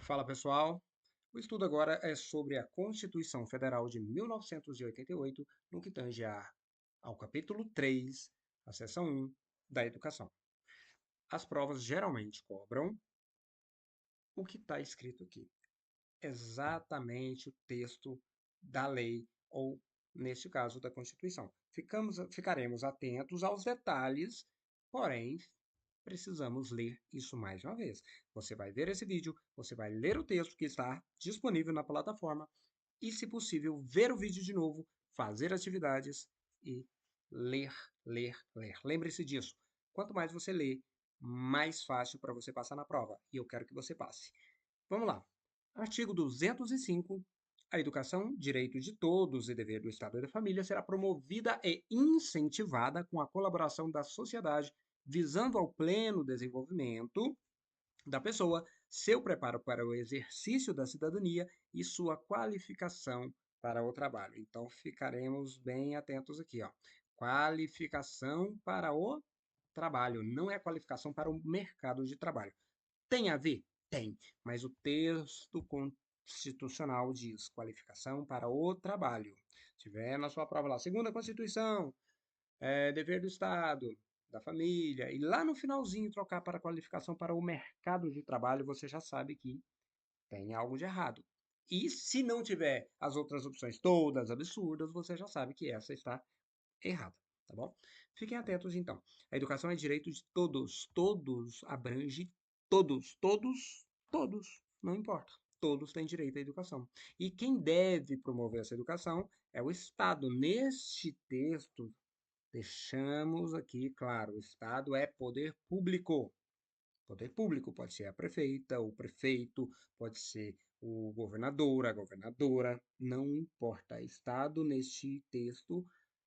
Fala pessoal, o estudo agora é sobre a Constituição Federal de 1988, no que tange ao capítulo 3, a seção 1 da educação. As provas geralmente cobram o que está escrito aqui, exatamente o texto da lei ou, neste caso, da Constituição. Ficaremos atentos aos detalhes, porém, precisamos ler isso mais uma vez. Você vai ver esse vídeo, você vai ler o texto que está disponível na plataforma e, se possível, ver o vídeo de novo, fazer atividades e ler, ler, ler. Lembre-se disso. Quanto mais você lê, mais fácil para você passar na prova. E eu quero que você passe. Vamos lá. Artigo 205. A educação, direito de todos e dever do Estado e da família, será promovida e incentivada com a colaboração da sociedade, visando ao pleno desenvolvimento da pessoa, seu preparo para o exercício da cidadania e sua qualificação para o trabalho. Então, ficaremos bem atentos aqui, ó. Qualificação para o trabalho, não é qualificação para o mercado de trabalho. Tem a ver? Tem, mas o texto constitucional diz qualificação para o trabalho. Se tiver na sua prova lá, segunda Constituição, dever do Estado, da família, e lá no finalzinho trocar para qualificação para o mercado de trabalho, você já sabe que tem algo de errado. E se não tiver as outras opções todas absurdas, você já sabe que essa está errada, tá bom? Fiquem atentos então. A educação é direito de todos, todos abrange todos, todos, todos, não importa. Todos têm direito à educação. E quem deve promover essa educação é o Estado. Neste texto, deixamos aqui claro: o Estado é poder público. Poder público pode ser a prefeita, o prefeito, pode ser o governador, a governadora, não importa. Estado, neste texto,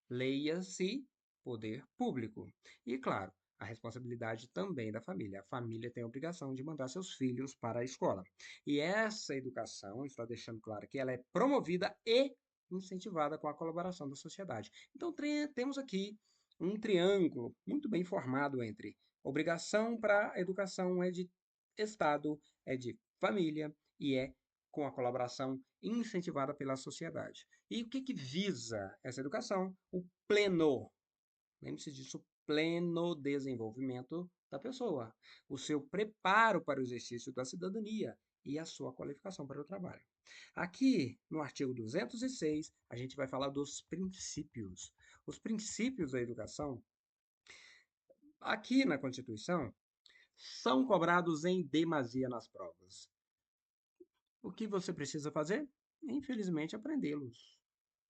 leia-se poder público. E, claro, a responsabilidade também da família. A família tem a obrigação de mandar seus filhos para a escola. E essa educação, está deixando claro que ela é promovida e incentivada com a colaboração da sociedade. Então, temos aqui um triângulo muito bem formado entre obrigação para a educação é de Estado, é de família e é com a colaboração incentivada pela sociedade. E o que visa essa educação? O pleno, lembre-se disso, pleno desenvolvimento da pessoa, o seu preparo para o exercício da cidadania e a sua qualificação para o trabalho. Aqui, no artigo 206, a gente vai falar dos princípios. Os princípios da educação, aqui na Constituição, são cobrados em demasia nas provas. O que você precisa fazer? Infelizmente, aprendê-los,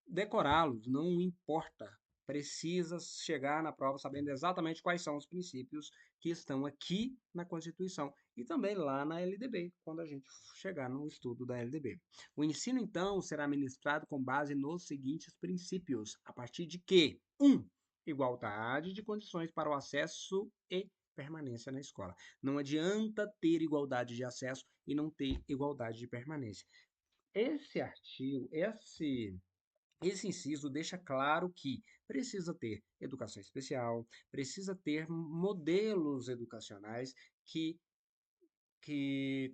decorá-los, não importa. Precisa chegar na prova sabendo exatamente quais são os princípios que estão aqui na Constituição e também lá na LDB, quando a gente chegar no estudo da LDB. O ensino, então, será ministrado com base nos seguintes princípios, a partir de que: 1. Igualdade de condições para o acesso e permanência na escola. Não adianta ter igualdade de acesso e não ter igualdade de permanência. Esse artigo, esse inciso deixa claro que precisa ter educação especial, precisa ter modelos educacionais que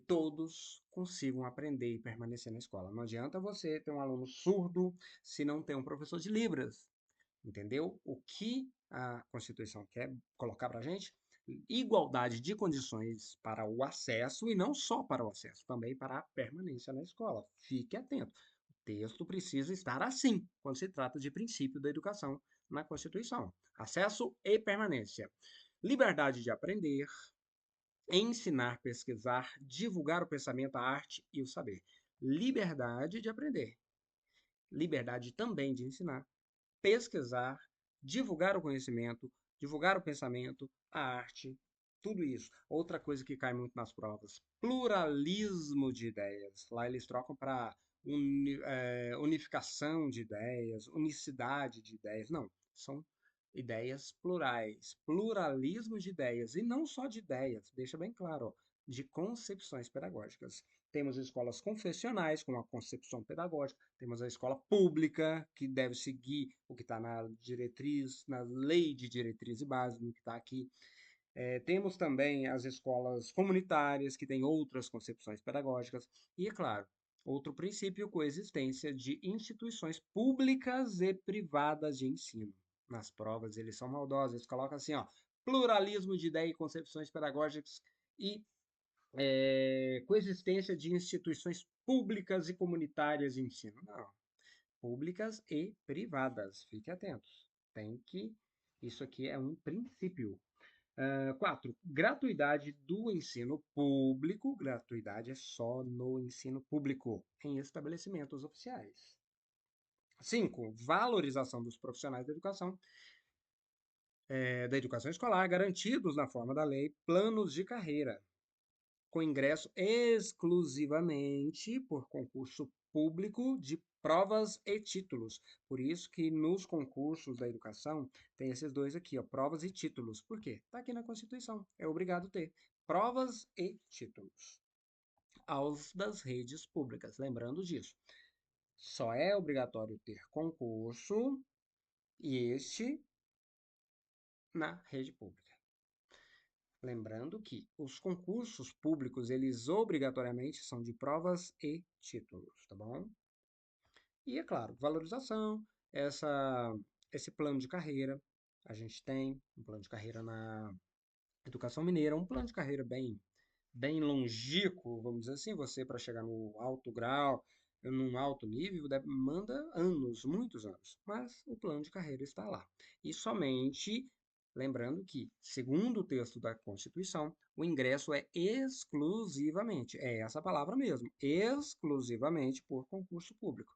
todos consigam aprender e permanecer na escola. Não adianta você ter um aluno surdo se não tem um professor de Libras, entendeu? O que a Constituição quer colocar para a gente? Igualdade de condições para o acesso e não só para o acesso, também para a permanência na escola. Fique atento. O texto precisa estar assim quando se trata de princípio da educação na Constituição. Acesso e permanência. Liberdade de aprender, ensinar, pesquisar, divulgar o pensamento, a arte e o saber. Liberdade de aprender. Liberdade também de ensinar, pesquisar, divulgar o conhecimento, divulgar o pensamento, a arte, tudo isso. Outra coisa que cai muito nas provas: pluralismo de ideias. Lá eles trocam para unificação de ideias, unicidade de ideias. Não, são ideias plurais, pluralismo de ideias, e não só de ideias, deixa bem claro, ó, de concepções pedagógicas. Temos escolas confessionais com a concepção pedagógica, temos a escola pública, que deve seguir o que está na diretriz, na lei de diretriz e base, no que está aqui. Temos também as escolas comunitárias, que têm outras concepções pedagógicas, e, é claro, outro princípio, coexistência de instituições públicas e privadas de ensino. Nas provas, eles são maldosos, eles colocam assim, ó, pluralismo de ideias e concepções pedagógicas e coexistência de instituições públicas e comunitárias de ensino. Não, públicas e privadas, fique atentos. Isso aqui é um princípio. 4. Gratuidade do ensino público. Gratuidade é só no ensino público, em estabelecimentos oficiais. 5. Valorização dos profissionais da educação escolar, garantidos na forma da lei, planos de carreira, com ingresso exclusivamente por concurso público de provas e títulos. Por isso que nos concursos da educação tem esses dois aqui, ó, provas e títulos. Por quê? Está aqui na Constituição. É obrigado a ter provas e títulos aos das redes públicas. Lembrando disso. Só é obrigatório ter concurso e este na rede pública. Lembrando que os concursos públicos, eles obrigatoriamente são de provas e títulos, tá bom? E, é claro, valorização, esse plano de carreira. A gente tem um plano de carreira na educação mineira, um plano de carreira bem longínquo, vamos dizer assim, você para chegar no alto grau, num alto nível, manda anos, muitos anos, mas o plano de carreira está lá. E somente, lembrando que, segundo o texto da Constituição, o ingresso é exclusivamente, é essa palavra mesmo, exclusivamente por concurso público.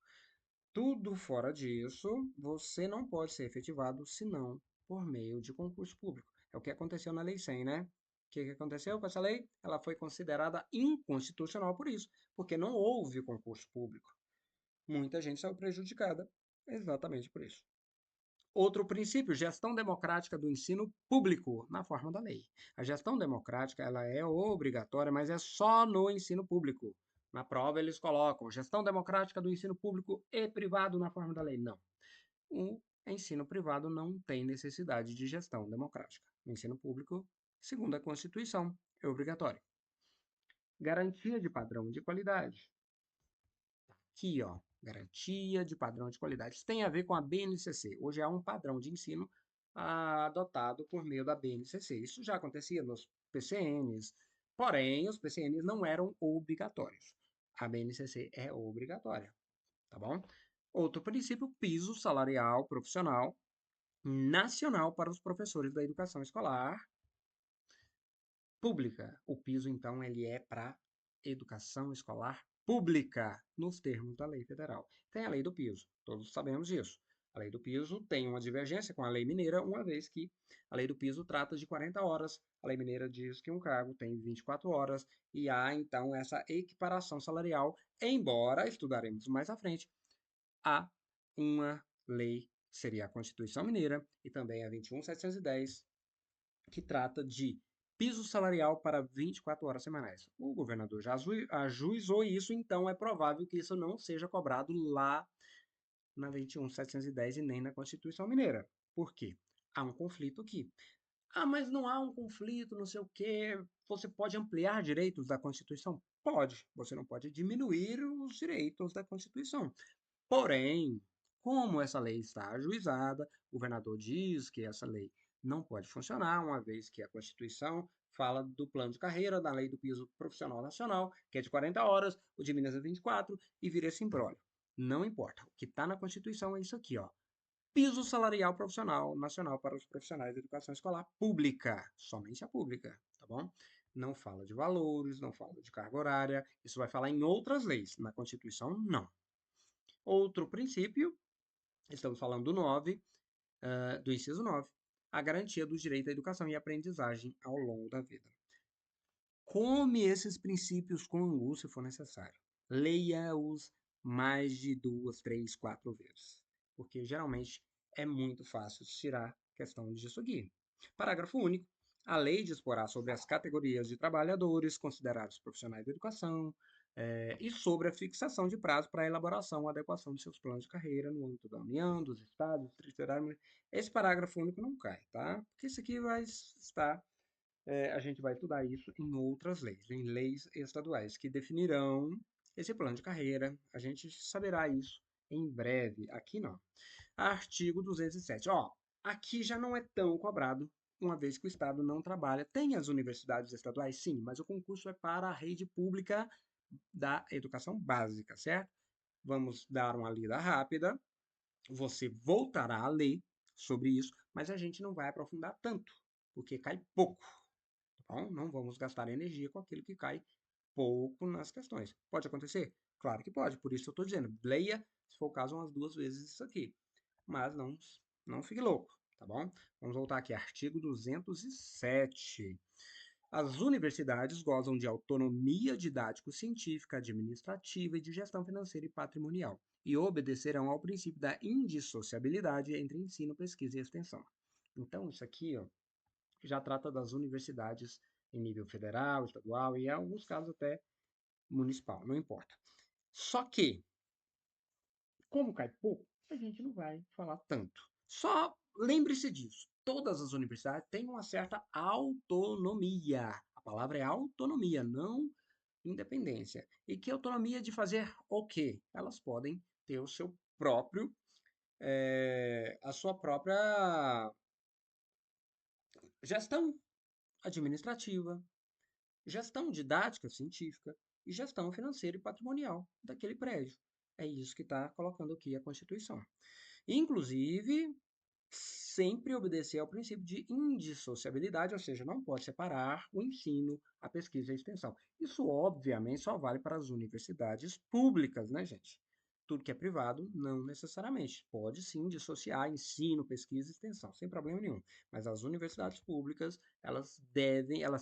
Tudo fora disso, você não pode ser efetivado senão por meio de concurso público. É o que aconteceu na Lei 100, né? O que aconteceu com essa lei? Ela foi considerada inconstitucional por isso, porque não houve concurso público. Muita gente saiu prejudicada exatamente por isso. Outro princípio, gestão democrática do ensino público, na forma da lei. A gestão democrática ela é obrigatória, mas é só no ensino público. Na prova eles colocam gestão democrática do ensino público e privado na forma da lei. Não. O ensino privado não tem necessidade de gestão democrática. O ensino público, segundo a Constituição, é obrigatório. Garantia de padrão de qualidade. Aqui, ó, garantia de padrão de qualidade. Isso tem a ver com a BNCC. Hoje há um padrão de ensino adotado por meio da BNCC. Isso já acontecia nos PCNs, porém, os PCNs não eram obrigatórios. A BNCC é obrigatória, tá bom? Outro princípio, piso salarial profissional nacional para os professores da educação escolar pública. O piso, então, ele é para educação escolar pública, nos termos da lei federal. Tem a lei do piso, todos sabemos disso. A lei do piso tem uma divergência com a lei mineira, uma vez que a lei do piso trata de 40 horas, a lei mineira diz que um cargo tem 24 horas, e há então essa equiparação salarial, embora, estudaremos mais à frente, há uma lei, que seria a Constituição Mineira, e também a 21.710, que trata de piso salarial para 24 horas semanais. O governador já ajuizou isso, então é provável que isso não seja cobrado lá na 21.710 e nem na Constituição Mineira. Por quê? Há um conflito aqui. Ah, mas não há um conflito, não sei o quê. Você pode ampliar direitos da Constituição? Pode. Você não pode diminuir os direitos da Constituição. Porém, como essa lei está ajuizada, o governador diz que essa lei não pode funcionar, uma vez que a Constituição fala do plano de carreira, da lei do piso profissional nacional, que é de 40 horas, o de Minas é 24, e vira esse imbróglio. Não importa. O que está na Constituição é isso aqui, ó. Piso salarial profissional nacional para os profissionais de educação escolar pública, somente a pública, tá bom? Não fala de valores, não fala de carga horária, isso vai falar em outras leis. Na Constituição, não. Outro princípio, estamos falando do 9, do inciso 9, a garantia do direito à educação e aprendizagem ao longo da vida. Come esses princípios com angu se for necessário. Leia-os mais de 2, 3, 4 vezes, porque geralmente é muito fácil tirar questão disso aqui. Parágrafo único. A lei disporá sobre as categorias de trabalhadores considerados profissionais da educação, e sobre a fixação de prazo para a elaboração ou adequação de seus planos de carreira no âmbito da União, dos Estados, do Distrito Federal. Esse parágrafo único não cai, tá? Porque isso aqui vai estar a gente vai estudar isso em outras leis, em leis estaduais, que definirão esse plano de carreira. A gente saberá isso em breve. Aqui não. Artigo 207. Ó, aqui já não é tão cobrado, uma vez que o Estado não trabalha. Tem as universidades estaduais, sim, mas o concurso é para a rede pública da educação básica, certo? Vamos dar uma lida rápida. Você voltará a ler sobre isso, mas a gente não vai aprofundar tanto, porque cai pouco. Tá bom? Não vamos gastar energia com aquilo que cai pouco nas questões. Pode acontecer? Claro que pode, por isso eu estou dizendo, leia, se for o caso, umas 2 vezes isso aqui. Mas não fique louco, tá bom? Vamos voltar aqui, artigo 207. As universidades gozam de autonomia didático-científica, administrativa e de gestão financeira e patrimonial, e obedecerão ao princípio da indissociabilidade entre ensino, pesquisa e extensão. Então, isso aqui, ó, já trata das universidades em nível federal, estadual e, em alguns casos, até municipal, não importa. Só que, como cai pouco, a gente não vai falar tanto. Só lembre-se disso. Todas as universidades têm uma certa autonomia. A palavra é autonomia, não independência. E que autonomia de fazer o quê? Elas podem ter o seu próprio, a sua própria gestão administrativa, gestão didática científica e gestão financeira e patrimonial daquele prédio. É isso que está colocando aqui a Constituição. Inclusive, sempre obedecer ao princípio de indissociabilidade, ou seja, não pode separar o ensino, a pesquisa e a extensão. Isso, obviamente, só vale para as universidades públicas, né, gente? Tudo que é privado, não necessariamente. Pode sim dissociar ensino, pesquisa e extensão, sem problema nenhum. Mas as universidades públicas, elas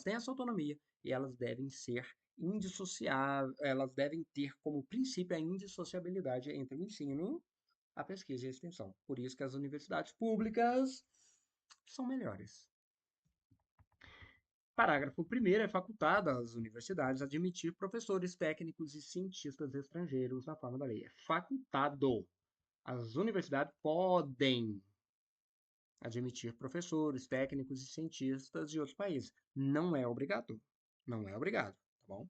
têm essa autonomia e elas devem ser indissociáveis, elas devem ter como princípio a indissociabilidade entre o ensino, a pesquisa e a extensão. Por isso que as universidades públicas são melhores. Parágrafo 1º. É facultado às universidades admitir professores, técnicos e cientistas estrangeiros na forma da lei. É facultado. As universidades podem admitir professores, técnicos e cientistas de outros países. Não é obrigado. Não é obrigado, tá bom?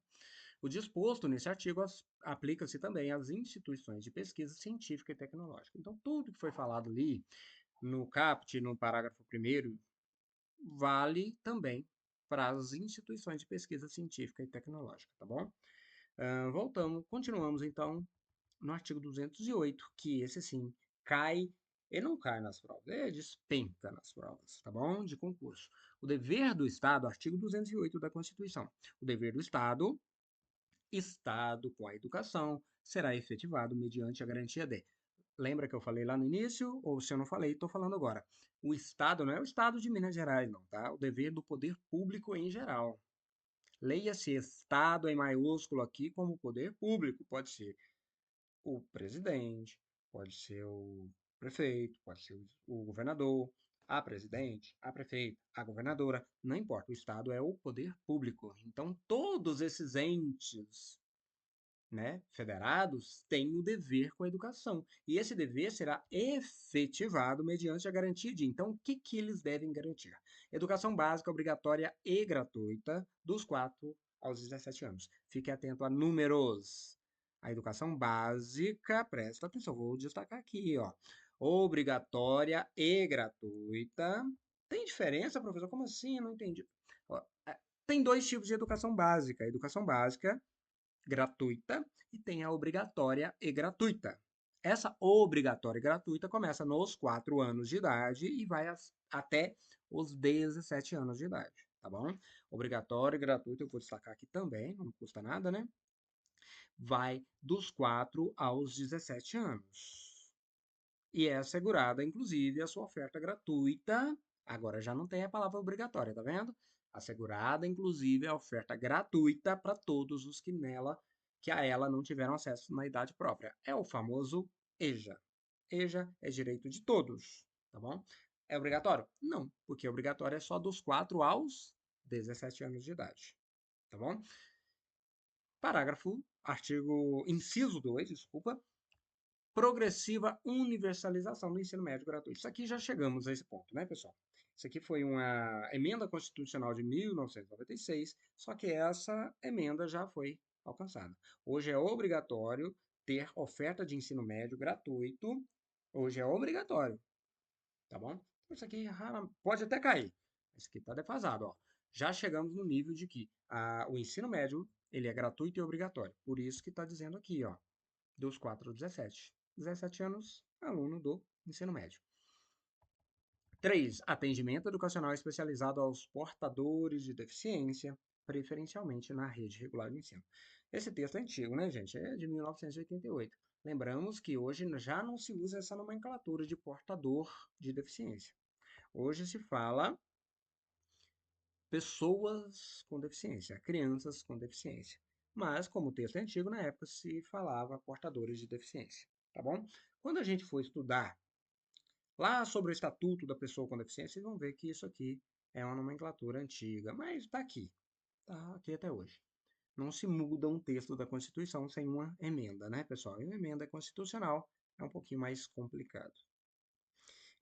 O disposto nesse artigo aplica-se também às instituições de pesquisa científica e tecnológica. Então, tudo que foi falado ali no caput, no parágrafo 1º, vale também para as instituições de pesquisa científica e tecnológica, tá bom? Continuamos então no artigo 208, que esse sim cai, ele não cai nas provas, ele despenca nas provas, tá bom? De concurso. O dever do Estado, artigo 208 da Constituição. O dever do Estado com a educação será efetivado mediante a garantia de. Lembra que eu falei lá no início? Ou se eu não falei, estou falando agora. O Estado não é o Estado de Minas Gerais, não, tá? O dever do poder público em geral. Leia-se Estado em maiúsculo aqui como poder público. Pode ser o presidente, pode ser o prefeito, pode ser o governador, a presidente, a prefeita, a governadora, não importa. O Estado é o poder público. Então, todos esses entes, né, federados têm o dever com a educação. E esse dever será efetivado mediante a garantia de. Então, o que, que eles devem garantir? Educação básica obrigatória e gratuita dos 4 aos 17 anos. Fique atento a números. A educação básica, presta atenção, vou destacar aqui, ó. Obrigatória e gratuita. Tem diferença, professor? Como assim? Eu não entendi. Ó, tem 2 tipos de educação básica. Educação básica gratuita e tem a obrigatória e gratuita. Essa obrigatória e gratuita começa nos 4 anos de idade e vai até os 17 anos de idade, tá bom? Obrigatória e gratuita, eu vou destacar aqui também, não custa nada, né? Vai dos 4 aos 17 anos. E é assegurada, inclusive, a sua oferta gratuita. Agora já não tem a palavra obrigatória, tá vendo? Assegurada, inclusive, a oferta gratuita para todos os que a ela não tiveram acesso na idade própria. É o famoso EJA. EJA é direito de todos, tá bom? É obrigatório? Não, porque obrigatório é só dos 4 aos 17 anos de idade, tá bom? Inciso 2, desculpa, progressiva universalização do ensino médio gratuito. Isso aqui já chegamos a esse ponto, né, pessoal? Isso aqui foi uma emenda constitucional de 1996, só que essa emenda já foi alcançada. Hoje é obrigatório ter oferta de ensino médio gratuito. Hoje é obrigatório, tá bom? Isso aqui pode até cair. Isso aqui está defasado, ó. Já chegamos no nível de que o ensino médio ele é gratuito e obrigatório. Por isso que está dizendo aqui, ó, dos 4 aos 17. 17 anos, aluno do ensino médio. 3. Atendimento educacional especializado aos portadores de deficiência, preferencialmente na rede regular de ensino. Esse texto é antigo, né, gente? É de 1988. Lembramos que hoje já não se usa essa nomenclatura de portador de deficiência. Hoje se fala pessoas com deficiência, crianças com deficiência. Mas, como o texto é antigo, na época se falava portadores de deficiência, tá bom? Quando a gente for estudar lá sobre o Estatuto da Pessoa com Deficiência, vocês vão ver que isso aqui é uma nomenclatura antiga, mas está aqui até hoje. Não se muda um texto da Constituição sem uma emenda, né, pessoal? E uma emenda constitucional é um pouquinho mais complicado.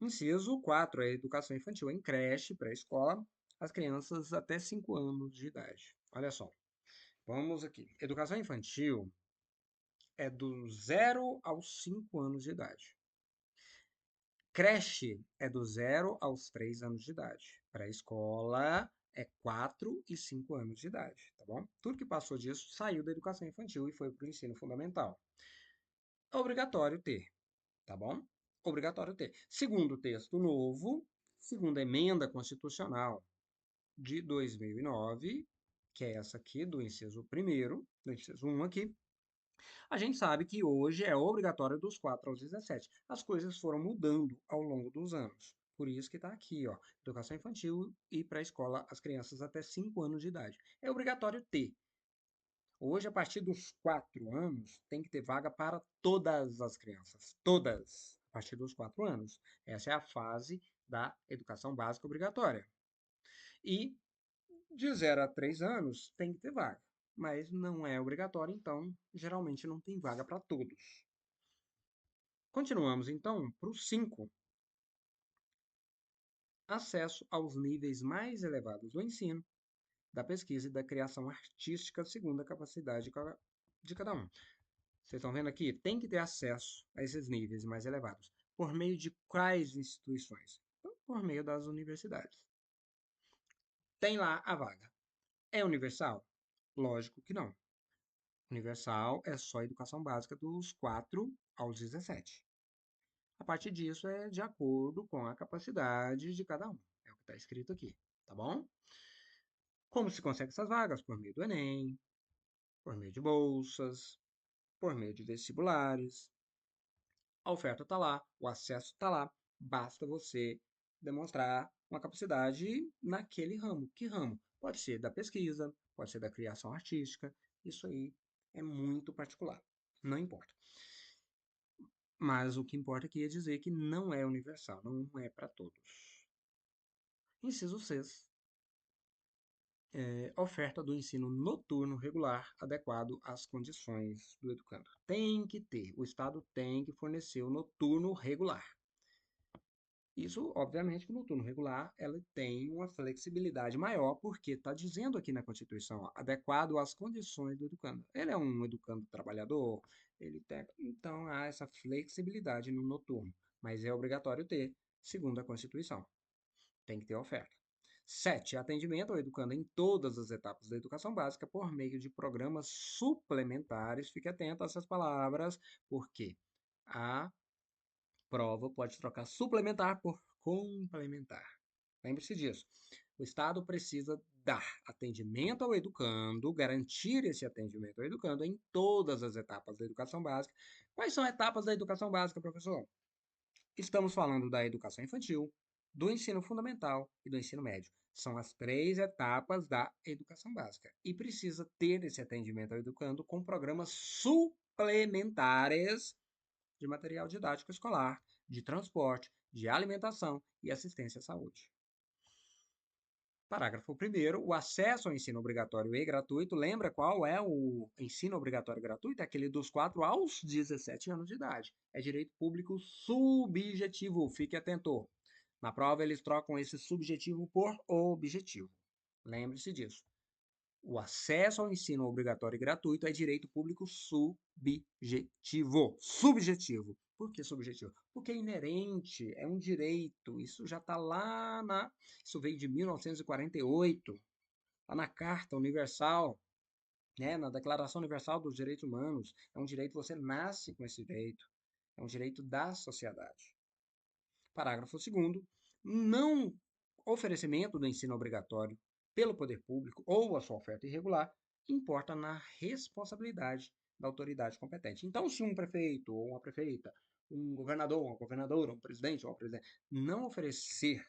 Inciso 4, a educação infantil em creche, pré-escola, as crianças até 5 anos de idade. Olha só, vamos aqui. Educação infantil é do 0 aos 5 anos de idade. Creche é do 0 aos 3 anos de idade. Pré-escola é 4 e 5 anos de idade, tá bom? Tudo que passou disso saiu da educação infantil e foi para o ensino fundamental. É obrigatório ter, tá bom? Obrigatório ter. Segundo texto novo, segunda emenda constitucional de 2009, que é essa aqui do inciso 1º, do inciso 1 aqui, a gente sabe que hoje é obrigatório dos 4 aos 17. As coisas foram mudando ao longo dos anos. Por isso que está aqui, ó, educação infantil e pré-escola, as crianças até 5 anos de idade. É obrigatório ter. Hoje, a partir dos 4 anos, tem que ter vaga para todas as crianças. Todas. A partir dos 4 anos. Essa é a fase da educação básica obrigatória. E de 0 a 3 anos tem que ter vaga. Mas não é obrigatório, então geralmente não tem vaga para todos. Continuamos então para o 5. Acesso aos níveis mais elevados do ensino, da pesquisa e da criação artística segundo a capacidade de cada um. Vocês estão vendo aqui? Tem que ter acesso a esses níveis mais elevados. Por meio de quais instituições? Então, por meio das universidades. Tem lá a vaga. É universal? Lógico que não. Universal é só a educação básica dos 4 aos 17. A partir disso é de acordo com a capacidade de cada um. É o que está escrito aqui, tá bom? Como se consegue essas vagas? Por meio do Enem, por meio de bolsas, por meio de vestibulares. A oferta está lá, o acesso está lá. Basta você demonstrar uma capacidade naquele ramo. Que ramo? Pode ser da pesquisa, pode ser da criação artística. Isso aí é muito particular. Não importa. Mas o que importa aqui é dizer que não é universal, não é para todos. Inciso 6. Oferta do ensino noturno regular adequado às condições do educando. Tem que ter, o Estado tem que fornecer o noturno regular. Isso, obviamente, que o noturno regular ela tem uma flexibilidade maior, porque está dizendo aqui na Constituição, ó, adequado às condições do educando. Ele é um educando trabalhador, ele tem, então há essa flexibilidade no noturno, mas é obrigatório ter, segundo a Constituição. Tem que ter oferta. 7. Atendimento ao educando em todas as etapas da educação básica por meio de programas suplementares. Fique atento a essas palavras, porque a prova pode trocar suplementar por complementar. Lembre-se disso. O Estado precisa dar atendimento ao educando, garantir esse atendimento ao educando em todas as etapas da educação básica. Quais são etapas da educação básica, professor? Estamos falando da educação infantil, do ensino fundamental e do ensino médio. São as 3 etapas da educação básica. E precisa ter esse atendimento ao educando com programas suplementares de material didático escolar, de transporte, de alimentação e assistência à saúde. Parágrafo 1º, o acesso ao ensino obrigatório e gratuito, lembra qual é o ensino obrigatório e gratuito? É aquele dos 4 aos 17 anos de idade. É direito público subjetivo, fique atento. Na prova, eles trocam esse subjetivo por objetivo. Lembre-se disso. O acesso ao ensino obrigatório e gratuito é direito público subjetivo. Subjetivo. Por que subjetivo? Porque é inerente, é um direito. Isso já está lá na. Isso veio de 1948, lá na Carta Universal, né, na Declaração Universal dos Direitos Humanos. É um direito, você nasce com esse direito. É um direito da sociedade. Parágrafo 2º. Não oferecimento do ensino obrigatório pelo poder público ou a sua oferta irregular importa na responsabilidade da autoridade competente. Então, se um prefeito ou uma prefeita, um governador, uma governadora, um presidente ou uma presidente não oferecer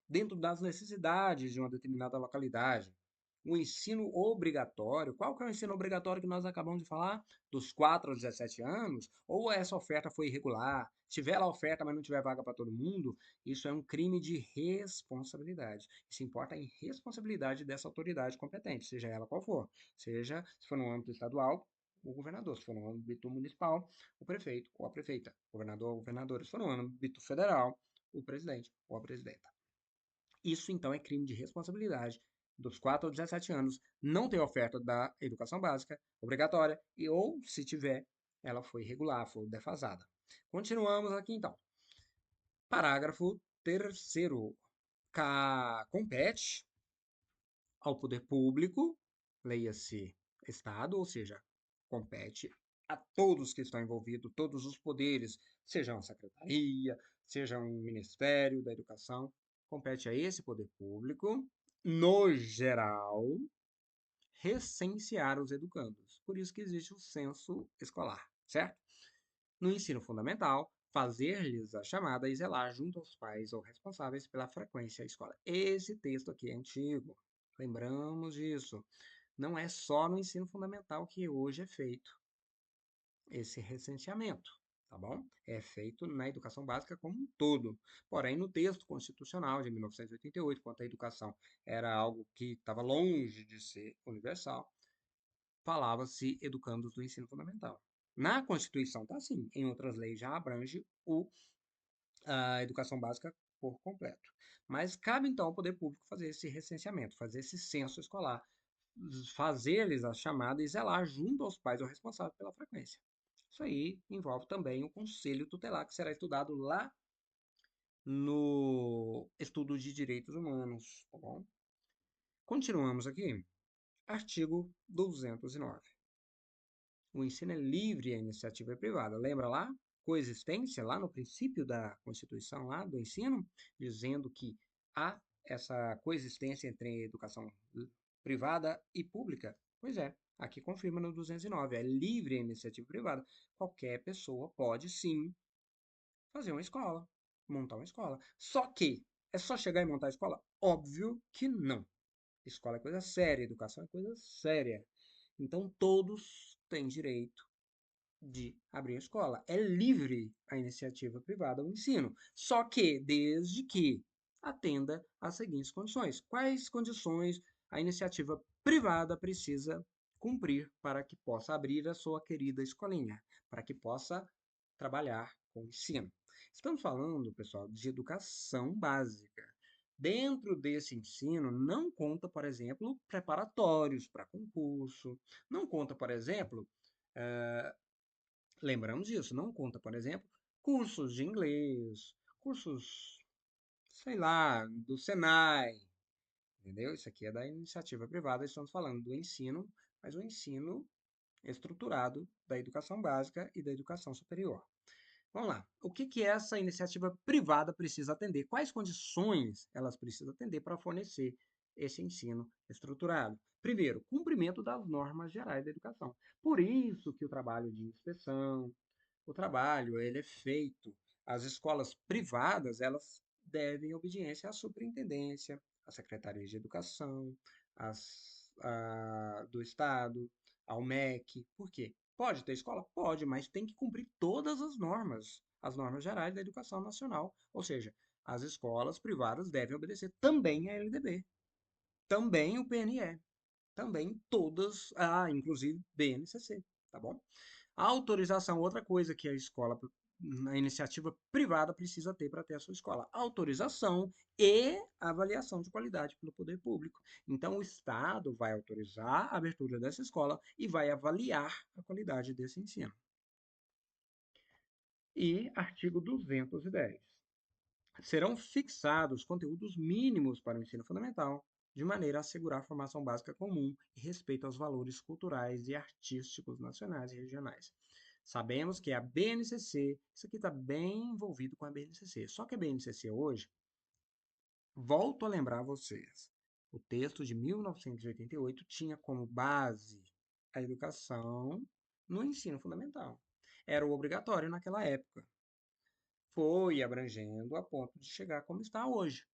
dentro das necessidades de uma determinada localidade. O ensino obrigatório, qual que é o ensino obrigatório que nós acabamos de falar? Dos 4 aos 17 anos? Ou essa oferta foi irregular? Se tiver lá oferta, mas não tiver vaga para todo mundo, isso é um crime de responsabilidade. Isso importa em responsabilidade dessa autoridade competente, seja ela qual for. Seja, se for no âmbito estadual, o governador, se for no âmbito municipal, o prefeito ou a prefeita, governador ou governadora, se for no âmbito federal, o presidente ou a presidenta. Isso, então, é crime de responsabilidade dos 4 aos 17 anos, não ter oferta da educação básica obrigatória, ou, se tiver, ela foi irregular, foi defasada. Continuamos aqui, então. Parágrafo 3º. Compete ao poder público, leia-se Estado, ou seja, compete a todos que estão envolvidos, todos os poderes, seja uma secretaria, seja um ministério da educação, compete a esse poder público, no geral, recensear os educandos. Por isso que existe o censo escolar, certo? No ensino fundamental, fazer-lhes a chamada e zelar junto aos pais ou responsáveis pela frequência à escola. Esse texto aqui é antigo, lembramos disso. Não é só no ensino fundamental que hoje é feito esse recenseamento, tá bom? É feito na educação básica como um todo. Porém, no texto constitucional de 1988, quando a educação era algo que estava longe de ser universal, falava-se educandos do ensino fundamental. Na Constituição está assim, em outras leis já abrange a educação básica por completo. Mas cabe então ao poder público fazer esse recenseamento, fazer esse censo escolar, fazer-lhes a chamada e zelar junto aos pais ou responsáveis pela frequência. Isso aí envolve também o conselho tutelar, que será estudado lá no estudo de direitos humanos, tá bom? Continuamos aqui. Artigo 209. O ensino é livre e a iniciativa é privada. Lembra lá? Coexistência, lá no princípio da Constituição, lá do ensino, dizendo que há essa coexistência entre educação privada e pública. Pois é, aqui confirma no 209, é livre a iniciativa privada. Qualquer pessoa pode sim fazer uma escola, montar uma escola. Só que é só chegar e montar a escola? Óbvio que não. Escola é coisa séria, educação é coisa séria. Então todos têm direito de abrir a escola. É livre a iniciativa privada ao ensino, só que desde que atenda às seguintes condições. Quais condições a iniciativa privada precisa cumprir para que possa abrir a sua querida escolinha, para que possa trabalhar com o ensino? Estamos falando, pessoal, de educação básica. Dentro desse ensino, não conta, por exemplo, preparatórios para concurso, não conta, por exemplo, lembramos disso, não conta, por exemplo, cursos de inglês, cursos, sei lá, do Senai, entendeu? Isso aqui é da iniciativa privada, estamos falando do ensino, mas o ensino estruturado da educação básica e da educação superior. Vamos lá. O que que essa iniciativa privada precisa atender? Quais condições elas precisam atender para fornecer esse ensino estruturado? Primeiro, cumprimento das normas gerais da educação. Por isso que o trabalho de inspeção, o trabalho ele é feito. As escolas privadas, elas devem obediência à superintendência, à Secretaria de Educação, do Estado, ao MEC. Por quê? Pode ter escola? Pode, mas tem que cumprir todas as normas gerais da educação nacional. Ou seja, as escolas privadas devem obedecer também a LDB, também o PNE, também todas, inclusive BNCC, tá bom? A autorização, outra coisa que a escola a iniciativa privada precisa ter para ter a sua escola? Autorização e avaliação de qualidade pelo poder público. Então, o Estado vai autorizar a abertura dessa escola e vai avaliar a qualidade desse ensino. E artigo 210. Serão fixados conteúdos mínimos para o ensino fundamental, de maneira a assegurar a formação básica comum e respeito aos valores culturais e artísticos nacionais e regionais. Sabemos que a BNCC, isso aqui está bem envolvido com a BNCC, só que a BNCC hoje, volto a lembrar vocês, o texto de 1988 tinha como base a educação no ensino fundamental. Era o obrigatório naquela época. Foi abrangendo a ponto de chegar como está hoje.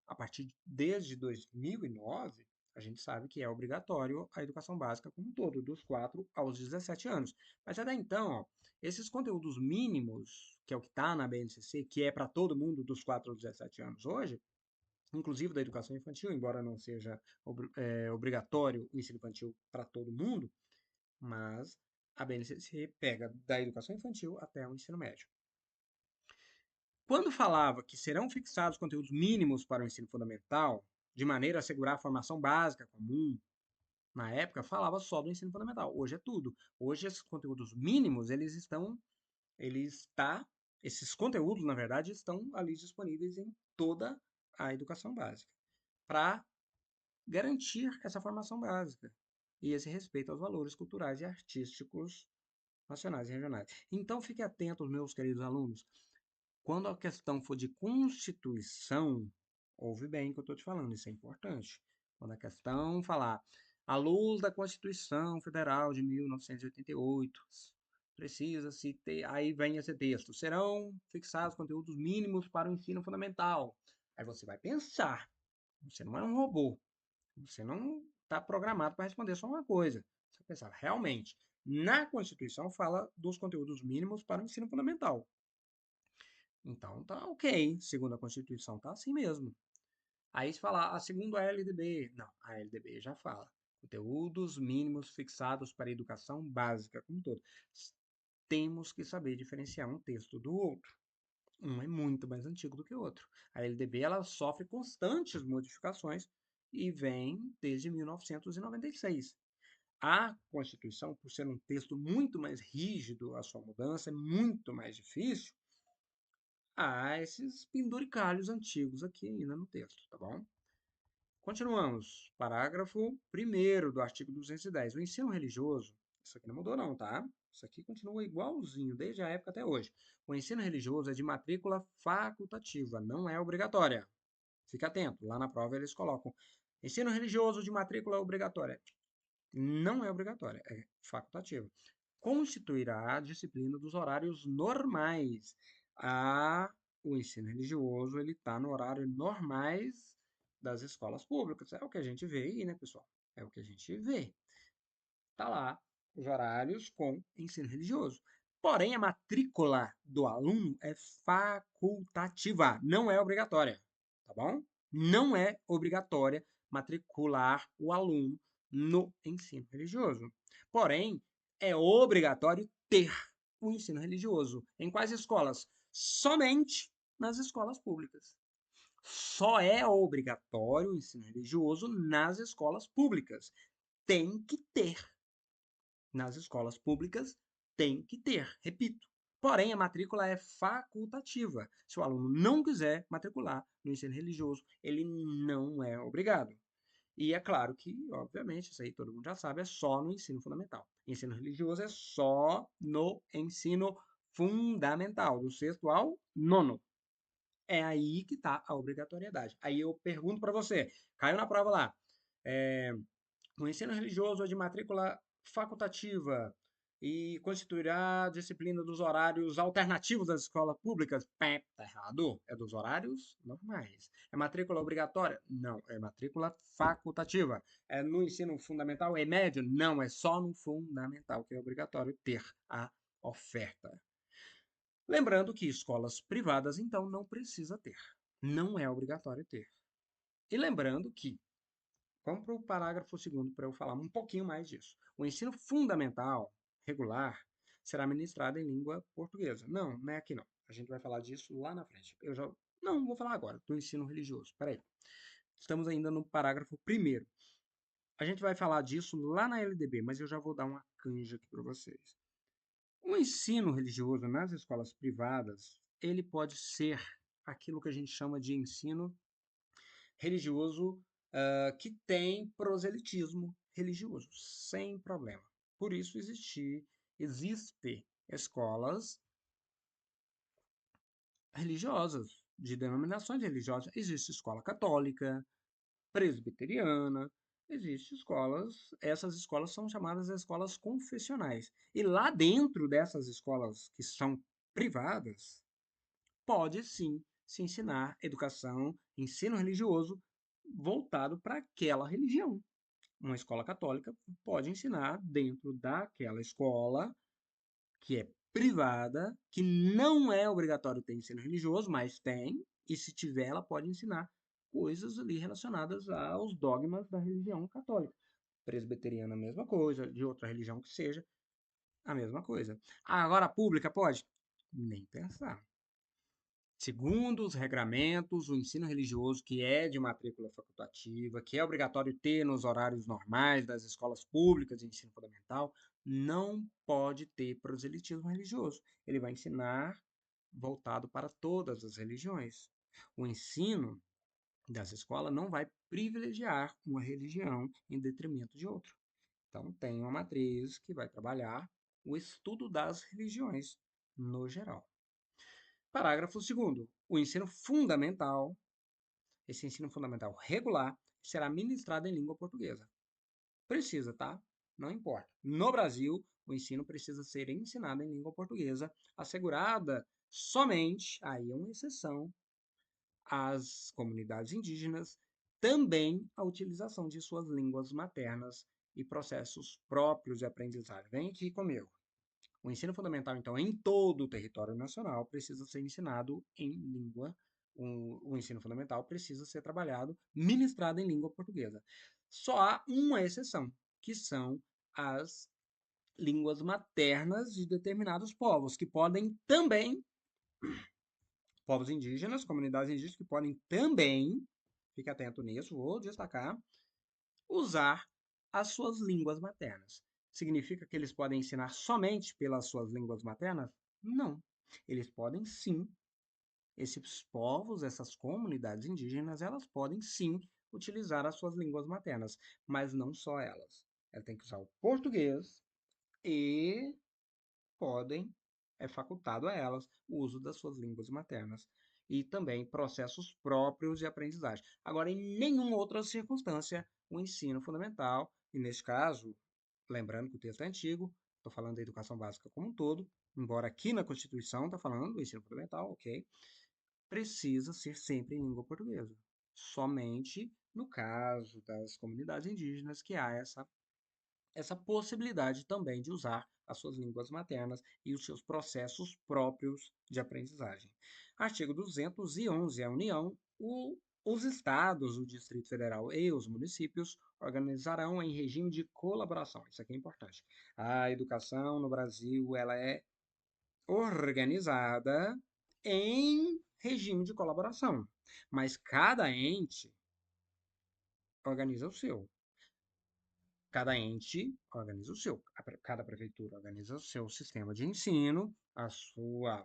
Desde 2009, a gente sabe que é obrigatório a educação básica como um todo, dos 4 aos 17 anos. Mas até então, ó, esses conteúdos mínimos, que é o que está na BNCC, que é para todo mundo dos 4 aos 17 anos hoje, inclusive da educação infantil, embora não seja obrigatório o ensino infantil para todo mundo, mas a BNCC pega da educação infantil até o ensino médio. Quando falava que serão fixados conteúdos mínimos para o ensino fundamental, de maneira a assegurar a formação básica comum, na época falava só do ensino fundamental. Hoje é tudo. Hoje esses conteúdos mínimos, esses conteúdos, na verdade, estão ali disponíveis em toda a educação básica, para garantir essa formação básica e esse respeito aos valores culturais e artísticos nacionais e regionais. Então, fique atento, meus queridos alunos. Quando a questão for de Constituição, ouve bem o que eu estou te falando, isso é importante. Quando a questão falar, à luz da Constituição Federal de 1988, precisa-se ter. Aí vem esse texto: serão fixados conteúdos mínimos para o ensino fundamental. Aí você vai pensar, você não é um robô, você não está programado para responder só uma coisa. Você vai pensar, realmente, na Constituição fala dos conteúdos mínimos para o ensino fundamental. Então tá ok, segundo a Constituição tá assim mesmo. Aí se falar, segundo a LDB, não, a LDB já fala. Conteúdos mínimos fixados para a educação básica, como um todo. Temos que saber diferenciar um texto do outro. Um é muito mais antigo do que o outro. A LDB ela sofre constantes modificações e vem desde 1996. A Constituição, por ser um texto muito mais rígido, a sua mudança é muito mais difícil, há esses penduricalhos antigos aqui ainda no texto, tá bom? Continuamos. Parágrafo 1º do artigo 210. O ensino religioso, isso aqui não mudou não, tá? Isso aqui continua igualzinho, desde a época até hoje. O ensino religioso é de matrícula facultativa, não é obrigatória. Fica atento, lá na prova eles colocam ensino religioso de matrícula obrigatória. Não é obrigatória, é facultativa. Constituirá a disciplina dos horários normais. O ensino religioso ele está no horário normais das escolas públicas. É o que a gente vê aí, né, pessoal? É o que a gente vê. Tá lá os horários com ensino religioso. Porém, a matrícula do aluno é facultativa, não é obrigatória, tá bom? Não é obrigatória matricular o aluno no ensino religioso. Porém, é obrigatório ter o ensino religioso. Em quais escolas? Somente nas escolas públicas. Só é obrigatório o ensino religioso nas escolas públicas. Tem que ter. Nas escolas públicas, tem que ter, repito. Porém, a matrícula é facultativa. Se o aluno não quiser matricular no ensino religioso, ele não é obrigado. E é claro que, obviamente, isso aí todo mundo já sabe, é só no ensino fundamental. Ensino religioso é só no ensino fundamental, do sexto ao nono. É aí que está a obrigatoriedade. Aí eu pergunto para você, caiu na prova lá, o ensino religioso é de matrícula facultativa e constituirá a disciplina dos horários alternativos das escolas públicas. Pé, tá errado. É dos horários normais. É matrícula obrigatória? Não, é matrícula facultativa. É no ensino fundamental e médio? Não, é só no fundamental que é obrigatório ter a oferta. Lembrando que escolas privadas, então, não precisa ter. Não é obrigatório ter. E lembrando que vamos para o parágrafo 2º para eu falar um pouquinho mais disso. O ensino fundamental regular será ministrada em língua portuguesa. Não, não é aqui não. A gente vai falar disso lá na frente. Eu já... Não, vou falar agora do ensino religioso. Peraí. Estamos ainda no parágrafo 1º. A gente vai falar disso lá na LDB, mas eu já vou dar uma canja aqui para vocês. O ensino religioso nas escolas privadas, ele pode ser aquilo que a gente chama de ensino religioso que tem proselitismo religioso, sem problema. Por isso existe escolas religiosas, de denominações religiosas. Existe escola católica, presbiteriana, existem escolas, essas escolas são chamadas de escolas confessionais. E lá dentro dessas escolas que são privadas, pode sim se ensinar educação, ensino religioso voltado para aquela religião. Uma escola católica pode ensinar dentro daquela escola que é privada, que não é obrigatório ter ensino religioso, mas tem, e se tiver, ela pode ensinar coisas ali relacionadas aos dogmas da religião católica. Presbiteriana, a mesma coisa, de outra religião que seja, a mesma coisa. Agora, a pública pode? Nem pensar. Segundo os regramentos, o ensino religioso, que é de matrícula facultativa, que é obrigatório ter nos horários normais das escolas públicas de ensino fundamental, não pode ter proselitismo religioso. Ele vai ensinar voltado para todas as religiões. O ensino dessa escola não vai privilegiar uma religião em detrimento de outra. Então, tem uma matriz que vai trabalhar o estudo das religiões no geral. Parágrafo 2º. O ensino fundamental, esse ensino fundamental regular, será ministrado em língua portuguesa. Precisa, tá? Não importa. No Brasil, o ensino precisa ser ensinado em língua portuguesa, assegurada somente, aí é uma exceção, às comunidades indígenas, também a utilização de suas línguas maternas e processos próprios de aprendizagem. Vem aqui comigo. O ensino fundamental, então, em todo o território nacional, precisa ser ensinado em língua. O ensino fundamental precisa ser trabalhado, ministrado em língua portuguesa. Só há uma exceção, que são as línguas maternas de determinados povos, que podem também, povos indígenas, comunidades indígenas, que podem também, fique atento nisso, vou destacar, usar as suas línguas maternas. Significa que eles podem ensinar somente pelas suas línguas maternas? Não. Eles podem sim. Esses povos, essas comunidades indígenas, elas podem sim utilizar as suas línguas maternas, mas não só elas. Elas têm que usar o português e podem, é facultado a elas o uso das suas línguas maternas e também processos próprios de aprendizagem. Agora, em nenhuma outra circunstância, o ensino fundamental, e neste caso, lembrando que o texto é antigo, estou falando da educação básica como um todo, embora aqui na Constituição está falando do ensino fundamental, ok, precisa ser sempre em língua portuguesa. Somente no caso das comunidades indígenas que há essa possibilidade também de usar as suas línguas maternas e os seus processos próprios de aprendizagem. Artigo 211. A União, os estados, o Distrito Federal e os municípios organizarão em regime de colaboração. Isso aqui é importante. A educação no Brasil, ela é organizada em regime de colaboração, mas cada ente organiza o seu. Cada ente organiza o seu. Cada prefeitura organiza o seu sistema de ensino, a sua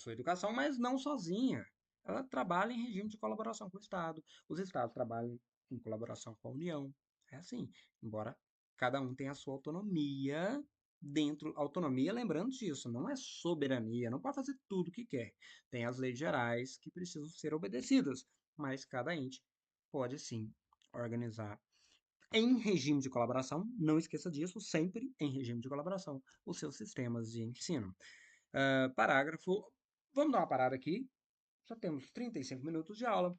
educação, mas não sozinha. Ela trabalha em regime de colaboração com o Estado. Os Estados trabalham em colaboração com a União. É assim. Embora cada um tenha a sua autonomia dentro. Autonomia, lembrando disso, não é soberania, não pode fazer tudo o que quer. Tem as leis gerais que precisam ser obedecidas, mas cada ente pode sim organizar em regime de colaboração, não esqueça disso, sempre em regime de colaboração, os seus sistemas de ensino. Parágrafo. Vamos dar uma parada aqui. Já temos 35 minutos de aula.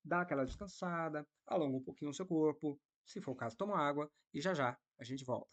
Dá aquela descansada, alonga um pouquinho o seu corpo. Se for o caso, toma água e já já a gente volta.